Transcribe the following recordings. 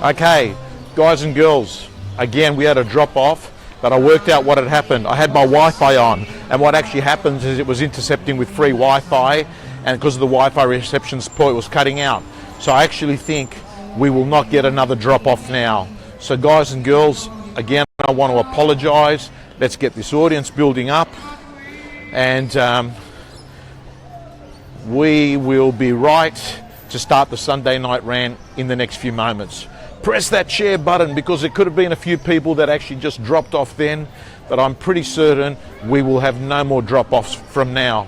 Okay, guys and girls, again we had a drop off, but I worked out what had happened. I had my Wi-Fi on, and what actually happens is it was intercepting with free Wi-Fi, and because of the Wi-Fi reception support, it was cutting out. So I actually think we will not get another drop off now. So guys and girls, again, I want to apologize. Let's get this audience building up, and we will be right to start the Sunday night rant in the next few moments. Press that share button, because there could have been a few people that actually just dropped off then, but I'm pretty certain we will have no more drop-offs from now.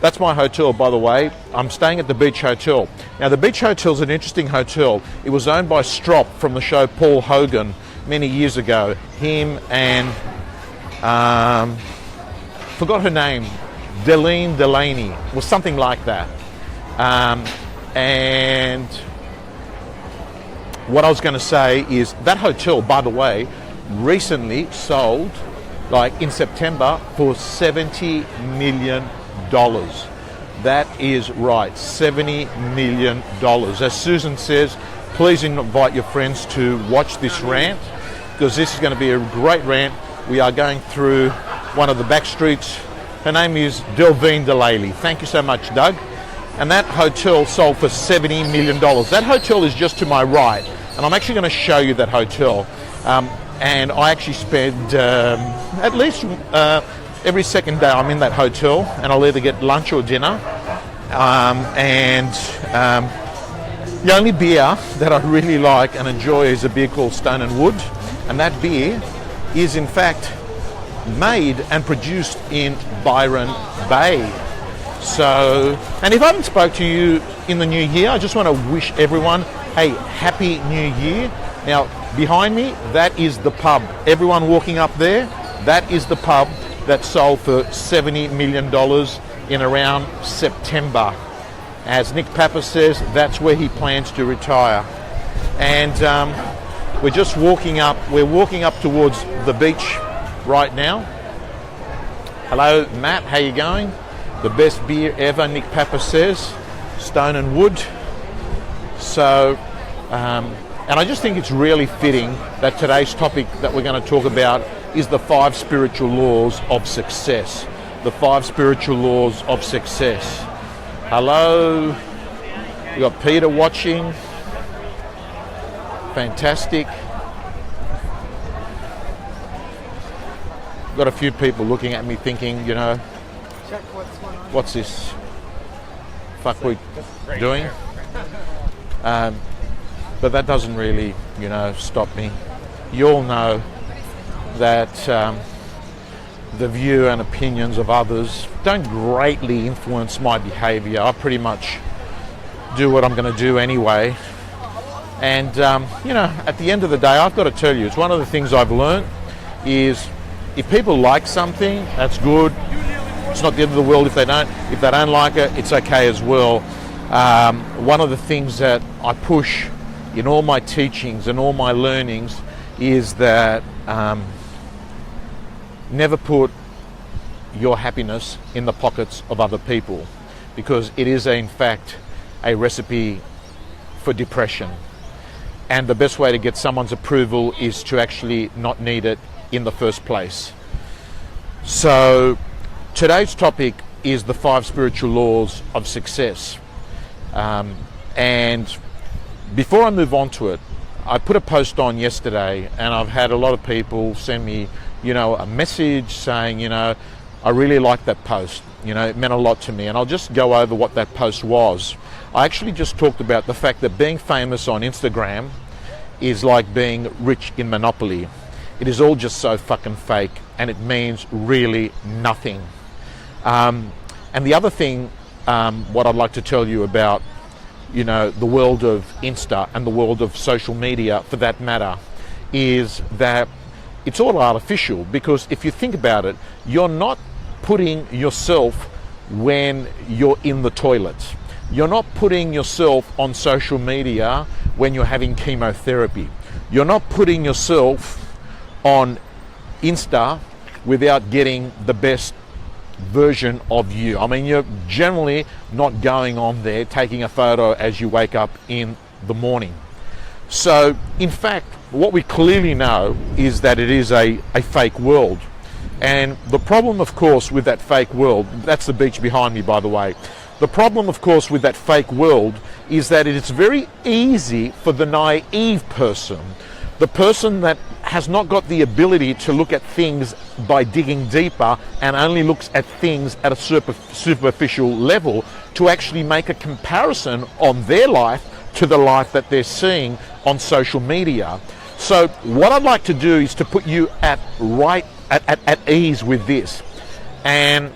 That's my hotel, by the way. I'm staying at the Beach Hotel. Now, the Beach Hotel is an interesting hotel. It was owned by Strop from the show Paul Hogan many years ago. Him and, forgot her name, Delaney, or something like that. And what I was going to say is that hotel, by the way, recently sold, like in September, for $70 million. That is right, $70 million. As Susan says, please invite your friends to watch this rant, because this is going to be a great rant. We are going through one of the back streets. Her name is Delvine Delaley. Thank you so much, Doug. And that hotel sold for $70 million. That hotel is just to my right, and I'm actually going to show you that hotel. And I actually spend at least every second day I'm in that hotel, and I'll either get lunch or dinner. The only beer that I really like and enjoy is a beer called Stone and Wood, and that beer is in fact made and produced in Byron Bay. So, and if I haven't spoke to you in the new year, I just want to wish everyone a happy new year. Now, behind me, that is the pub. Everyone walking up there, that is the pub that sold for $70 million in around September. As Nick Panos says, that's where he plans to retire. And we're just walking up. We're walking up towards the beach right now. Hello, Matt. How you going? The best beer ever, Nick Panos says. Stone and Wood. So, and I just think it's really fitting that today's topic that we're going to talk about is the 5 spiritual laws of success. The 5 spiritual laws of success. Hello. We got Peter watching. Fantastic. Got a few people looking at me thinking, you know, what's this fuck we doing? But that doesn't really, you know, stop me. You all know that the view and opinions of others don't greatly influence my behavior. I pretty much do what I'm going to do anyway. And, you know, at the end of the day, I've got to tell you, it's one of the things I've learned is if people like something, that's good. It's not the end of the world if they don't. If they don't like it, it's okay as well. One of the things that I push in all my teachings and all my learnings is that never put your happiness in the pockets of other people, because it is in fact a recipe for depression. And the best way to get someone's approval is to actually not need it in the first place. So today's topic is the 5 spiritual laws of success. And before I move on to it, I put a post on yesterday, and I've had a lot of people send me, you know, a message saying, you know, I really like that post. You know, it meant a lot to me. And I'll just go over what that post was. I actually just talked about the fact that being famous on Instagram is like being rich in Monopoly. It is all just so fucking fake, and it means really nothing. And the other thing, what I'd like to tell you about, you know, the world of Insta and the world of social media for that matter, is that it's all artificial. Because if you think about it, you're not putting yourself when you're in the toilet. You're not putting yourself on social media when you're having chemotherapy. You're not putting yourself on Insta without getting the best version of you. I mean, you're generally not going on there taking a photo as you wake up in the morning. So, in fact, what we clearly know is that it is a fake world. And the problem, of course, with that fake world, that's the beach behind me, by the way. The problem, of course, with that fake world is that it's very easy for the naive person, the person that has not got the ability to look at things by digging deeper and only looks at things at a superficial level, to actually make a comparison on their life to the life that they're seeing on social media. So what I'd like to do is to put you at ease with this. And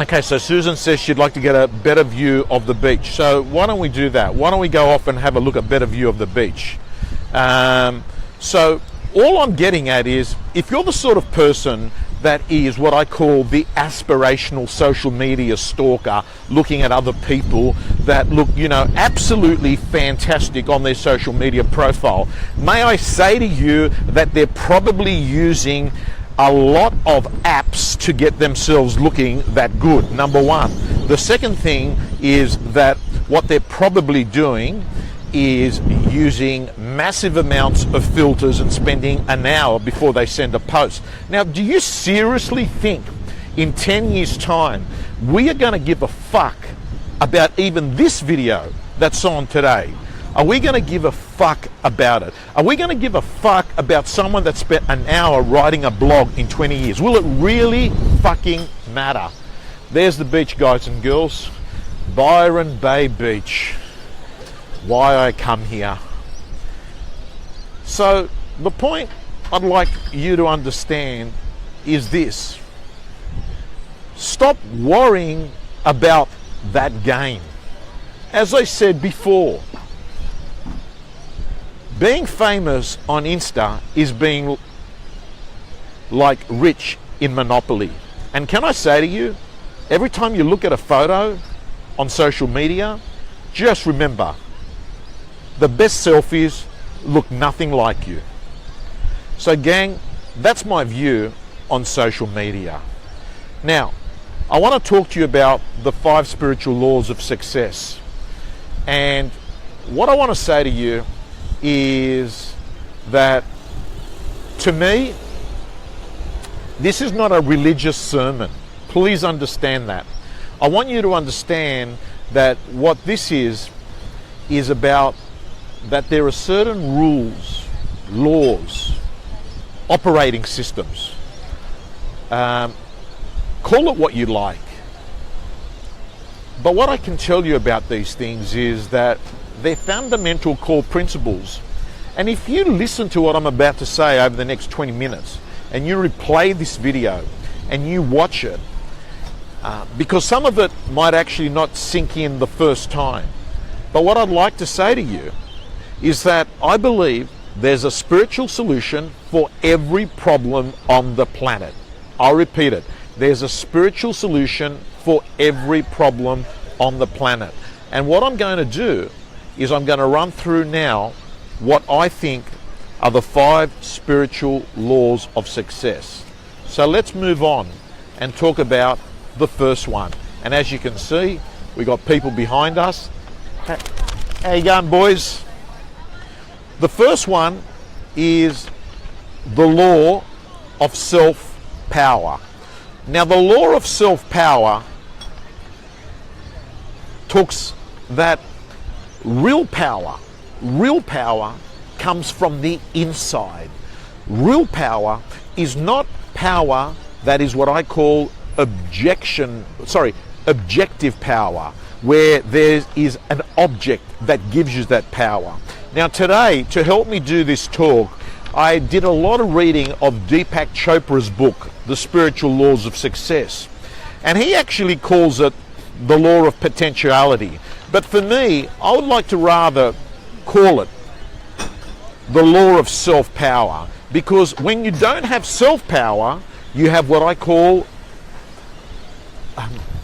okay, so Susan says she'd like to get a better view of the beach. So why don't we do that? Why don't we go off and have a look at a better view of the beach? So all I'm getting at is, if you're the sort of person that is what I call the aspirational social media stalker, looking at other people that look, absolutely fantastic on their social media profile, may I say to you that they're probably using a lot of apps to get themselves looking that good, number one. The second thing is that what they're probably doing is using massive amounts of filters and spending an hour before they send a post. Now, do you seriously think in 10 years' time we are going to give a fuck about even this video that's on today? Are we going to give a fuck about it? Are we going to give a fuck about someone that spent an hour writing a blog in 20 years? Will it really fucking matter? There's the beach, guys and girls. Byron Bay Beach. Why I come here. So the point I'd like you to understand is this. Stop worrying about that game. As I said before, being famous on Insta is being like rich in Monopoly. And can I say to you, every time you look at a photo on social media, just remember, the best selfies look nothing like you. So gang, that's my view on social media. Now, I want to talk to you about the 5 spiritual laws of success. And what I want to say to you is that, to me, this is not a religious sermon. Please understand that. I want you to understand that what this is about that there are certain rules, laws, operating systems. Call it what you like. But what I can tell you about these things is that they're fundamental core principles. And if you listen to what I'm about to say over the next 20 minutes, and you replay this video, and you watch it, because some of it might actually not sink in the first time. But what I'd like to say to you is that I believe there's a spiritual solution for every problem on the planet. I'll repeat it. There's a spiritual solution for every problem on the planet. And what I'm going to do is I'm going to run through now what I think are the 5 spiritual laws of success. So let's move on and talk about the first one. And as you can see, we got people behind us. How you going, boys? The first one is the law of self-power. Now, the law of self-power talks that real power comes from the inside. Real power is not power that is what I call objective power, where there is an object that gives you that power. Now today, to help me do this talk, I did a lot of reading of Deepak Chopra's book, The Spiritual Laws of Success. And he actually calls it the law of potentiality. But for me, I would like to rather call it the law of self-power. Because when you don't have self-power, you have what I call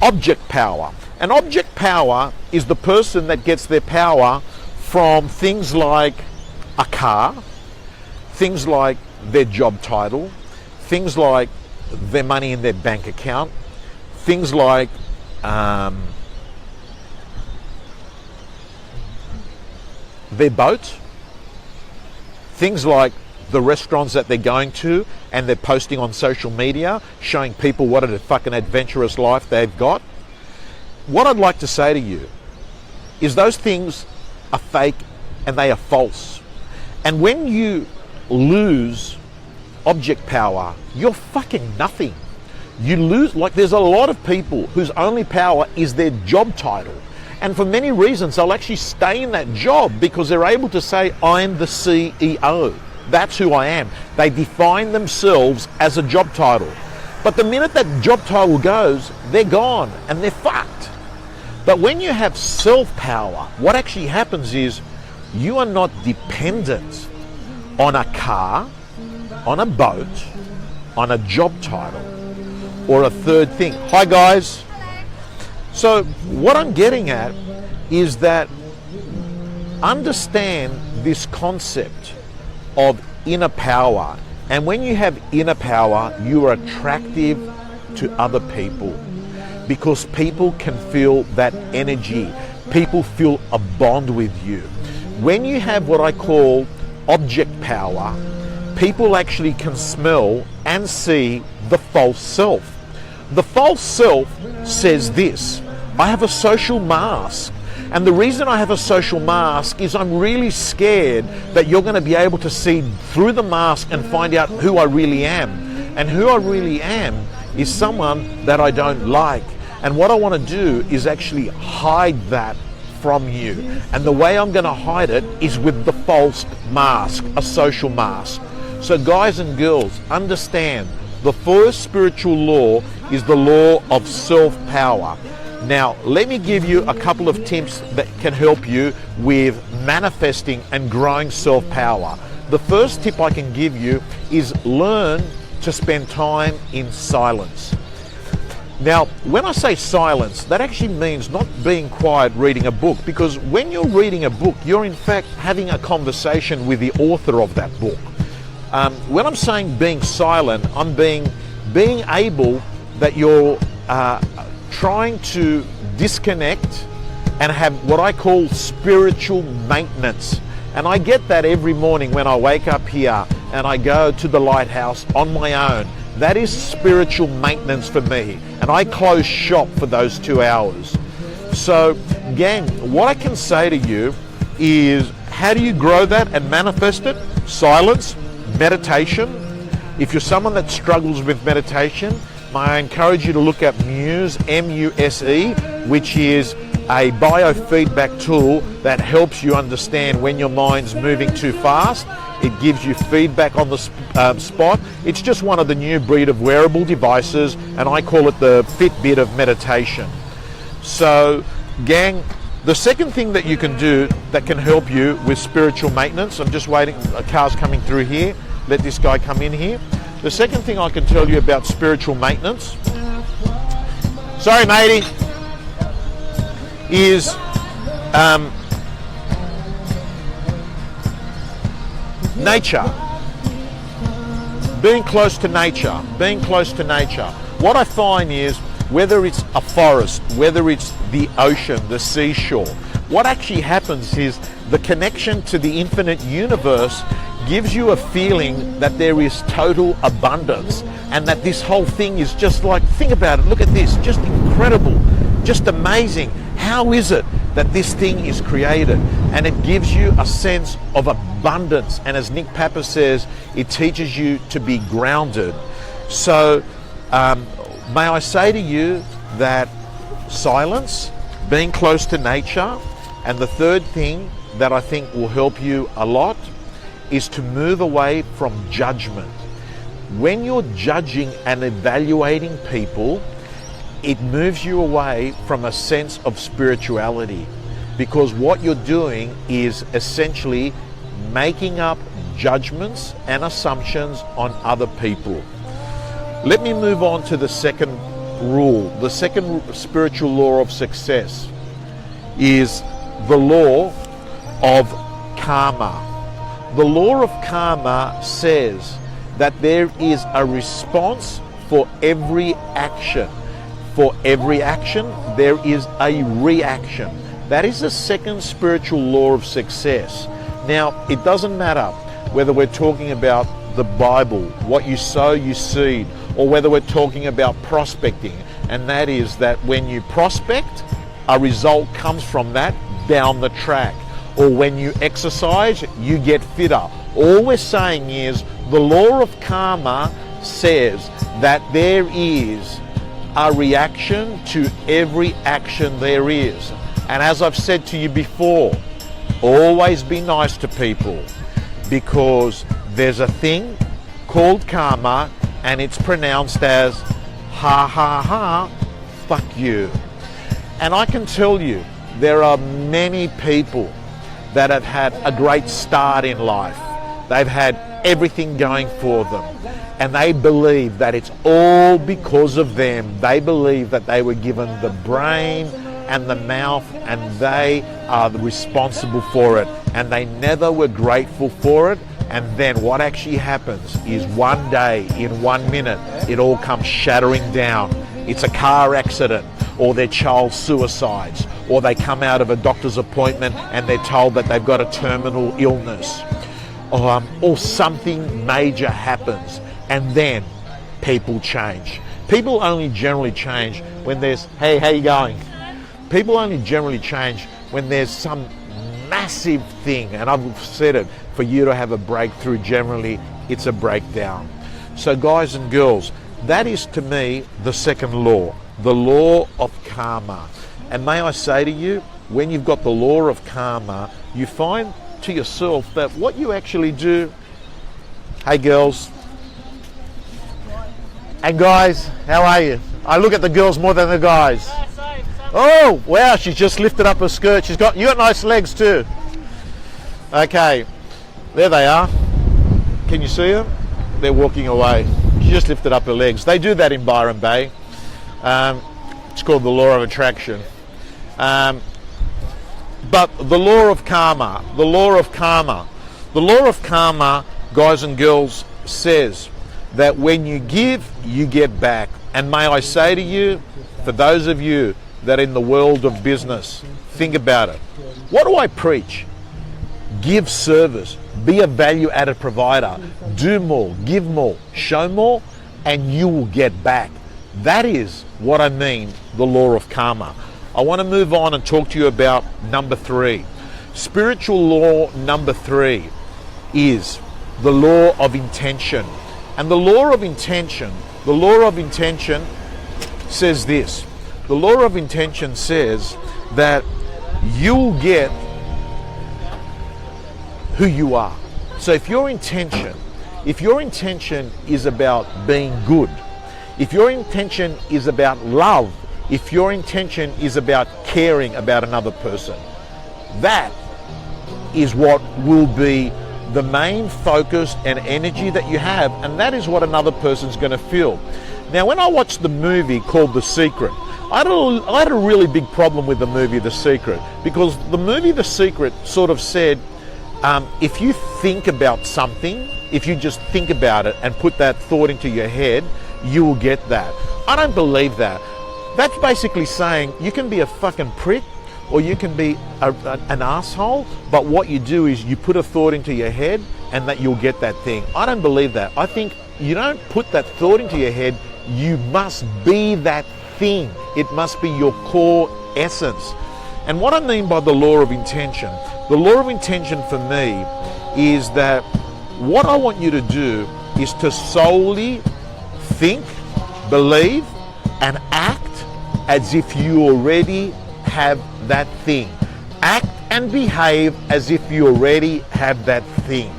object power. And object power is the person that gets their power from things like a car, things like their job title, things like their money in their bank account, things like their boat, Things like the restaurants that they're going to and they're posting on social media, showing people what a fucking adventurous life they've got. What I'd like to say to you is those things are fake and they are false. And when you lose object power, you're fucking nothing. You lose, like there's a lot of people whose only power is their job title. And for many reasons, they'll actually stay in that job because they're able to say, I'm the CEO. That's who I am. They define themselves as a job title. But the minute that job title goes, they're gone and they're fucked. But when you have self-power, what actually happens is you are not dependent on a car, on a boat, on a job title, or a third thing. Hi guys. So what I'm getting at is that understand this concept of inner power. And when you have inner power, you are attractive to other people because people can feel that energy. People feel a bond with you. When you have what I call object power, people actually can smell and see the false self. The false self says this: I have a social mask. And the reason I have a social mask is I'm really scared that you're going to be able to see through the mask and find out who I really am. And who I really am is someone that I don't like. And what I want to do is actually hide that from you. And the way I'm going to hide it is with the false mask, a social mask. So guys and girls, understand the first spiritual law is the law of self-power. Now, let me give you a couple of tips that can help you with manifesting and growing self-power. The first tip I can give you is learn to spend time in silence. Now, when I say silence, that actually means not being quiet reading a book, because when you're reading a book, you're in fact having a conversation with the author of that book. When I'm saying being silent, I'm being able that you're trying to disconnect and have what I call spiritual maintenance. And I get that every morning when I wake up here and I go to the lighthouse on my own. That is spiritual maintenance for me. And I close shop for those 2 hours. So, gang, what I can say to you is, how do you grow that and manifest it? Silence, meditation. If you're someone that struggles with meditation, I encourage you to look at Muse, M-U-S-E, which is a biofeedback tool that helps you understand when your mind's moving too fast. It gives you feedback on the spot. It's just one of the new breed of wearable devices, and I call it the Fitbit of meditation. So, gang, the second thing that you can do that can help you with spiritual maintenance, I'm just waiting, a car's coming through here, let this guy come in here. The second thing I can tell you about spiritual maintenance, sorry matey, is nature. Being close to nature, being close to nature. What I find is, whether it's a forest, whether it's the ocean, the seashore, what actually happens is the connection to the infinite universe gives you a feeling that there is total abundance and that this whole thing is just like, think about it, look at this, just incredible, just amazing. How is it that this thing is created? And it gives you a sense of abundance. And as Nick Papa says, it teaches you to be grounded. So may I say to you that silence, being close to nature, and the third thing that I think will help you a lot is to move away from judgment. When you're judging and evaluating people, it moves you away from a sense of spirituality, because what you're doing is essentially making up judgments and assumptions on other people. Let me move on to the second rule. The second spiritual law of success is the law of karma. The law of karma says that there is a response for every action. For every action, there is a reaction. That is the second spiritual law of success. Now, it doesn't matter. whether we're talking about the Bible, what you sow, you seed, or whether we're talking about prospecting, and that is that when you prospect, a result comes from that down the track. Or when you exercise, you get fitter. All we're saying is the law of karma says that there is a reaction to every action there is. And as I've said to you before, always be nice to people, because there's a thing called karma and it's pronounced as ha ha ha, fuck you. And I can tell you, there are many people that have had a great start in life. They've had everything going for them, and they believe that it's all because of them. They believe that they were given the brain and the mouth and they are responsible for it, and they never were grateful for it. And then what actually happens is one day, in 1 minute, it all comes shattering down. It's a car accident, or their child suicides, or they come out of a doctor's appointment and they're told that they've got a terminal illness, or something major happens, and then people change. People only generally change when there's, hey, how you going? People only generally change when there's some massive thing, and I've said it, for you to have a breakthrough, generally it's a breakdown. So guys and girls, that is to me the second law, the law of karma. And may I say to you, when you've got the law of karma, you find to yourself that what you actually do, hey girls, and guys, how are you? I look at the girls more than the guys. Oh, wow, she's just lifted up her skirt. You got nice legs too. Okay, there they are. Can you see them? They're walking away. She just lifted up her legs. They do that in Byron Bay. It's called the law of attraction. But the law of karma, guys and girls, says that when you give, you get back. And may I say to you, for those of you that are in the world of business, think about it. What do I preach? Give service, be a value-added provider, do more, give more, show more, and you will get back. That is what I mean, the law of karma. I want to move on and talk to you about number 3. Spiritual law number 3 is the law of intention. And the law of intention says this. The law of intention says that you'll get who you are. So if your intention is about being good, if your intention is about love, if your intention is about caring about another person, that is what will be the main focus and energy that you have, and that is what another person's going to feel. Now, when I watched the movie called The Secret, I had a really big problem with the movie The Secret, because the movie The Secret sort of said, if you think about something, if you just think about it and put that thought into your head, you will get that. I don't believe that. That's basically saying you can be a fucking prick or you can be an asshole, but what you do is you put a thought into your head and that you'll get that thing. I don't believe that. I think you don't put that thought into your head, you must be that thing. It must be your core essence. And what I mean by the law of intention for me is that what I want you to do is to solely think, believe, and act as if you already have that thing. Act and behave as if you already have that thing.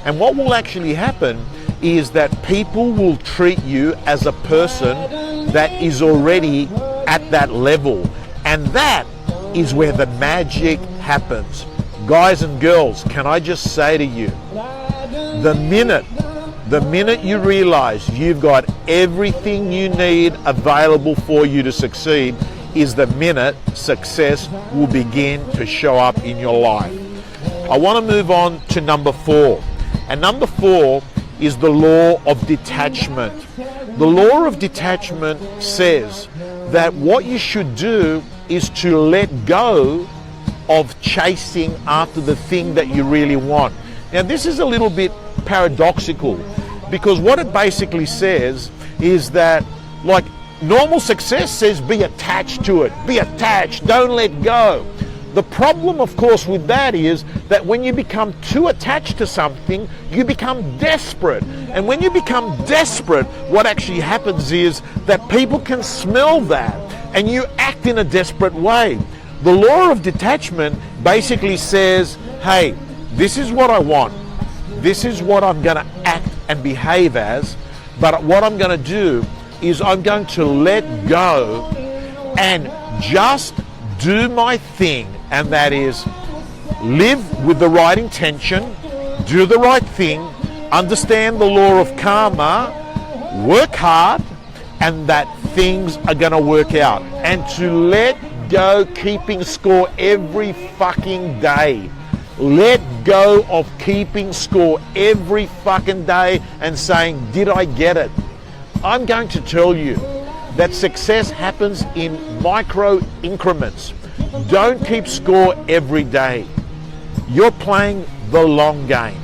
And what will actually happen is that people will treat you as a person that is already at that level. And that is where the magic happens. Guys and girls, can I just say to you, the minute you realize you've got everything you need available for you to succeed is the minute success will begin to show up in your life. I want to move on to number 4. And number 4 is the law of detachment. The law of detachment says that what you should do is to let go of chasing after the thing that you really want. Now, this is a little bit paradoxical, because what it basically says is that, like, normal success says be attached to it, be attached, don't let go. The problem, of course, with that is that when you become too attached to something, you become desperate. And when you become desperate, what actually happens is that people can smell that and you act in a desperate way. The law of detachment basically says, hey, this is what I want. This is what I'm going to act and behave as. But what I'm going to do is I'm going to let go and just do my thing. And that is live with the right intention, do the right thing, understand the law of karma, work hard, and that things are going to work out. And to let go keeping score every fucking day. Let go of keeping score every fucking day and saying, did I get it? I'm going to tell you that success happens in micro increments. Don't keep score every day. You're playing the long game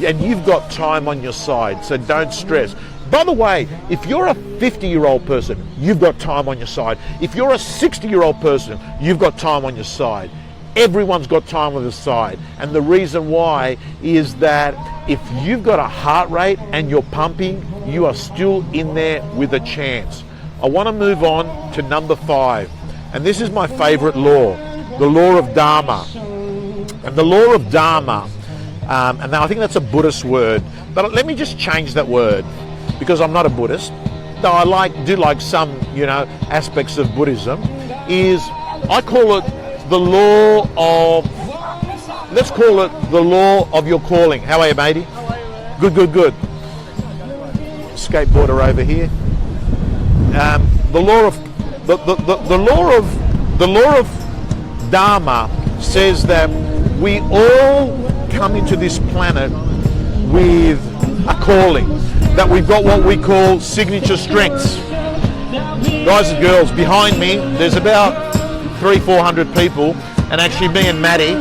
and you've got time on your side, so don't stress. By the way, if you're a 50-year-old person, you've got time on your side. If you're a 60-year-old person, you've got time on your side. Everyone's got time on their side. And the reason why is that if you've got a heart rate and you're pumping, you are still in there with a chance. I want to move on to number 5. And this is my favorite law, the law of dharma. And the law of dharma, and now I think that's a Buddhist word, but let me just change that word because I'm not a Buddhist, though I do like some, aspects of Buddhism, is I call it the law of, let's call it the law of your calling. How are you, matey? Good. Skateboarder over here. The law of dharma says that we all come into this planet with a calling, that we've got what we call signature strengths. Guys and girls, behind me there's about 300-400 people, and actually me and Maddie,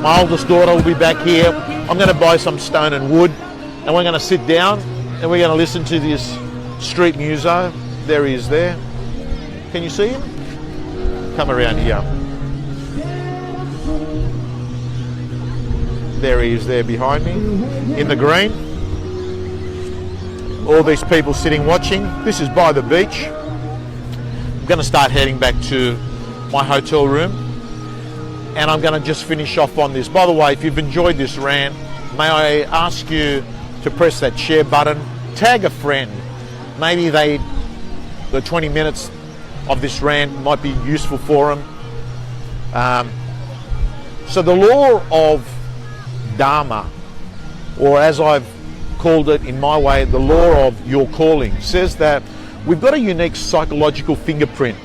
my oldest daughter, will be back here. I'm going to buy some stone and wood, and we're going to sit down and we're going to listen to this street muso. There he is there. Can you see him? Come around here. There he is there behind me in the green. All these people sitting watching. This is by the beach. I'm going to start heading back to my hotel room, and I'm going to just finish off on this. By the way, if you've enjoyed this rant, may I ask you to press that share button, tag a friend. Maybe the 20 minutes of this rant might be useful for them. So the law of dharma, or as I've called it in my way, the law of your calling, says that we've got a unique psychological fingerprint.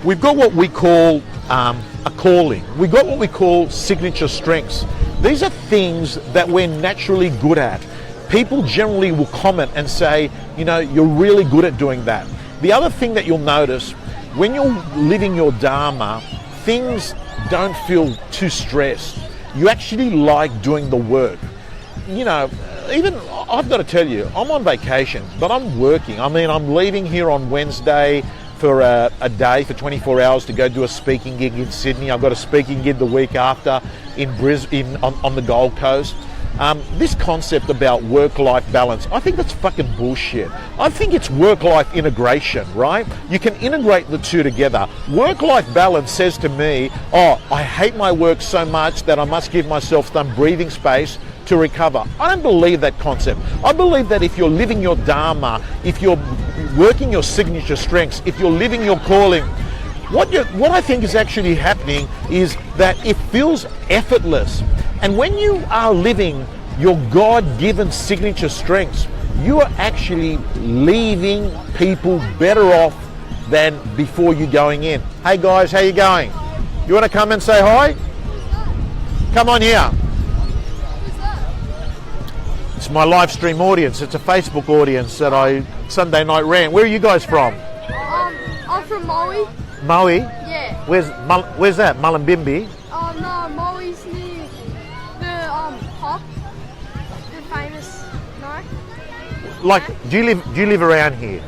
We've got what we call a calling. We've got what we call signature strengths. These are things that we're naturally good at. People generally will comment and say, you're really good at doing that. The other thing that you'll notice, when you're living your dharma, things don't feel too stressed. You actually like doing the work. Even I've got to tell you, I'm on vacation, but I'm working. I'm leaving here on Wednesday for a day, for 24 hours, to go do a speaking gig in Sydney. I've got a speaking gig the week after in Brisbane on the Gold Coast. This concept about work-life balance, I think that's fucking bullshit. I think it's work-life integration, right? You can integrate the two together. Work-life balance says to me, I hate my work so much that I must give myself some breathing space to recover. I don't believe that concept. I believe that if you're living your dharma, if you're working your signature strengths, if you're living your calling, what I think is actually happening is that it feels effortless. And when you are living your God-given signature strengths, you are actually leaving people better off than before you going in. Hey guys, how you going? You want to come and say hi? Come on here. It's my live stream audience. It's a Facebook audience that Sunday Night Rant. Where are you guys from? I'm from Maui. Maui? Yeah. Where's that? Mullumbimby? No, Maui's near the pub, the famous Sorry? Like, do you live around here?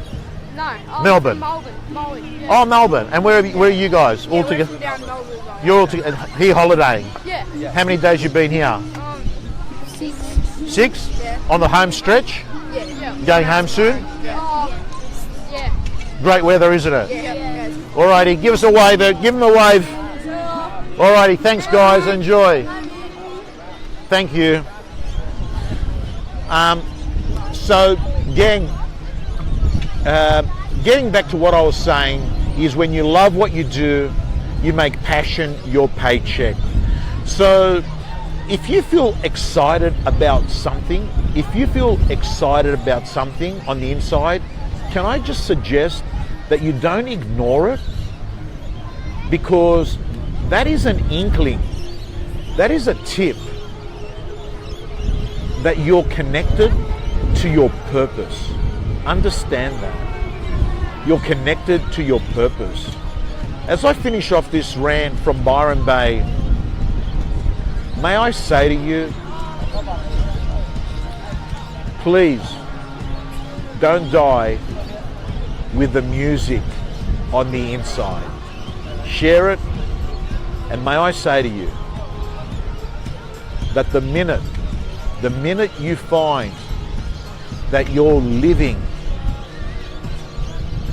No. I'm Melbourne. From Melbourne. Yeah. Oh, Melbourne. And where are you guys all We're together? from down Melbourne. Like. You're all together here holidaying. Yeah. How many days you been here? 6. 6? Yeah. On the home stretch? Yeah. Going home soon? Yeah. Great weather, isn't it? Yeah. Alrighty, give us a wave. Give them a wave. Alrighty, thanks guys. Enjoy. Thank you. So, gang, getting back to what I was saying is when you love what you do, you make passion your paycheck. So, if you feel excited about something, on the inside, can I just suggest that you don't ignore it? Because that is an inkling, that is a tip that you're connected to your purpose. Understand that. You're connected to your purpose. As I finish off this rant from Byron Bay, may I say to you, please don't die with the music on the inside. Share it, and may I say to you that the minute you find that you're living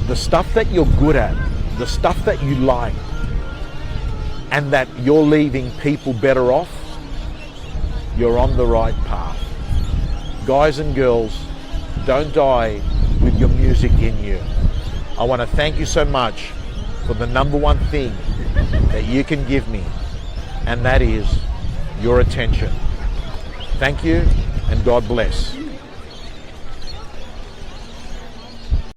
the stuff that you're good at, the stuff that you like, and that you're leaving people better off, you're on the right path. Guys and girls, don't die with your music in you. I want to thank you so much for the number one thing that you can give me, and that is your attention. Thank you, and God bless.